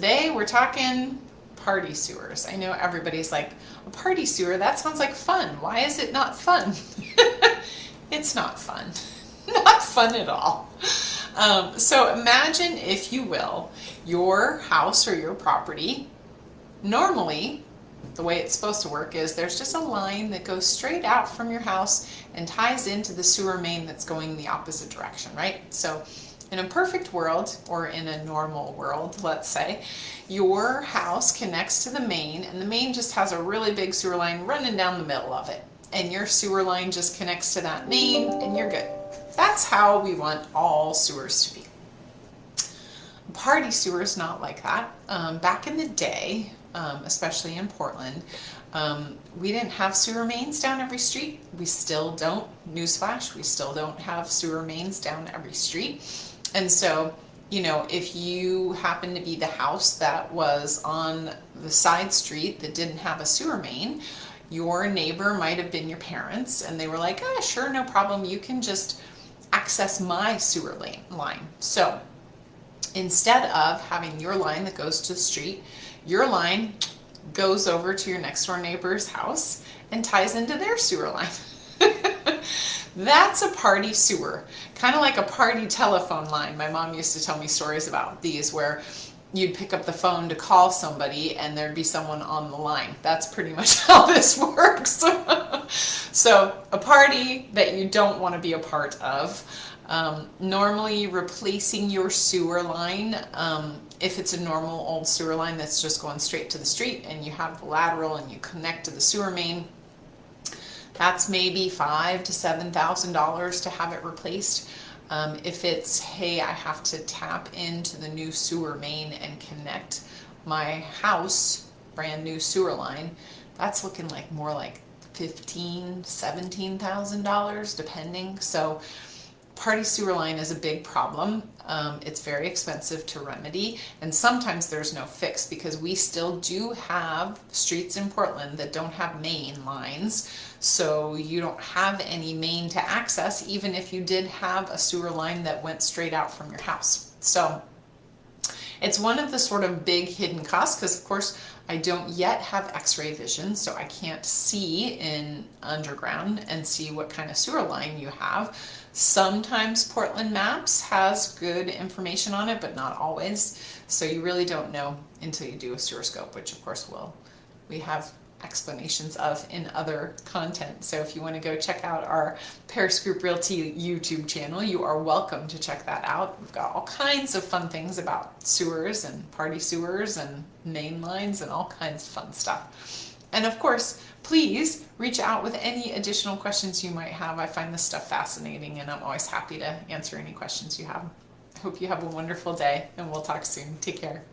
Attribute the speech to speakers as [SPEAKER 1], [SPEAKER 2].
[SPEAKER 1] Today we're talking party sewers. I know everybody's like, a party sewer, that sounds like fun. Why is it not fun? It's not fun. Not fun at all. So imagine, if you will, your house or your property. Normally, the way it's supposed to work is there's just a line that goes straight out from your house and ties into the sewer main that's going the opposite direction, right? So in a perfect world, or in a normal world, let's say, your house connects to the main, and the main just has a really big sewer line running down the middle of it. And your sewer line just connects to that main, and you're good. That's how we want all sewers to be. Party sewer is not like that. Back in the day, especially in Portland, we didn't have sewer mains down every street. We still don't. Newsflash, we still don't have sewer mains down every street. And so, if you happen to be the house that was on the side street that didn't have a sewer main, your neighbor might have been your parents, and they were like, sure, no problem, you can just access my sewer line. So instead of having your line that goes to the street, your line goes over to your next door neighbor's house and ties into their sewer line. That's a party sewer, kind of like a party telephone line. My mom used to tell me stories about these where you'd pick up the phone to call somebody and there'd be someone on the line. That's pretty much how this works. So a party that you don't want to be a part of. Normally replacing your sewer line, if it's a normal old sewer line that's just going straight to the street and you have the lateral and you connect to the sewer main, that's maybe $5,000 to $7,000 to have it replaced. If it's, hey, I have to tap into the new sewer main and connect my house, brand new sewer line, that's looking like more like $15,000, $17,000 depending. So party sewer line is a big problem. It's very expensive to remedy, and sometimes there's no fix because we still do have streets in Portland that don't have main lines, so you don't have any main to access even if you did have a sewer line that went straight out from your house. So it's one of the sort of big hidden costs because, of course, I don't yet have x-ray vision, so I can't see in underground and see what kind of sewer line you have. Sometimes Portland Maps has good information on it, but not always. So you really don't know until you do a sewer scope, which of course we have explanations of in other content. So if you want to go check out our Paris Group Realty YouTube channel, you are welcome to check that out. We've got all kinds of fun things about sewers and party sewers and main lines and all kinds of fun stuff. And of course, please reach out with any additional questions you might have. I find this stuff fascinating and I'm always happy to answer any questions you have. I hope you have a wonderful day and we'll talk soon. Take care.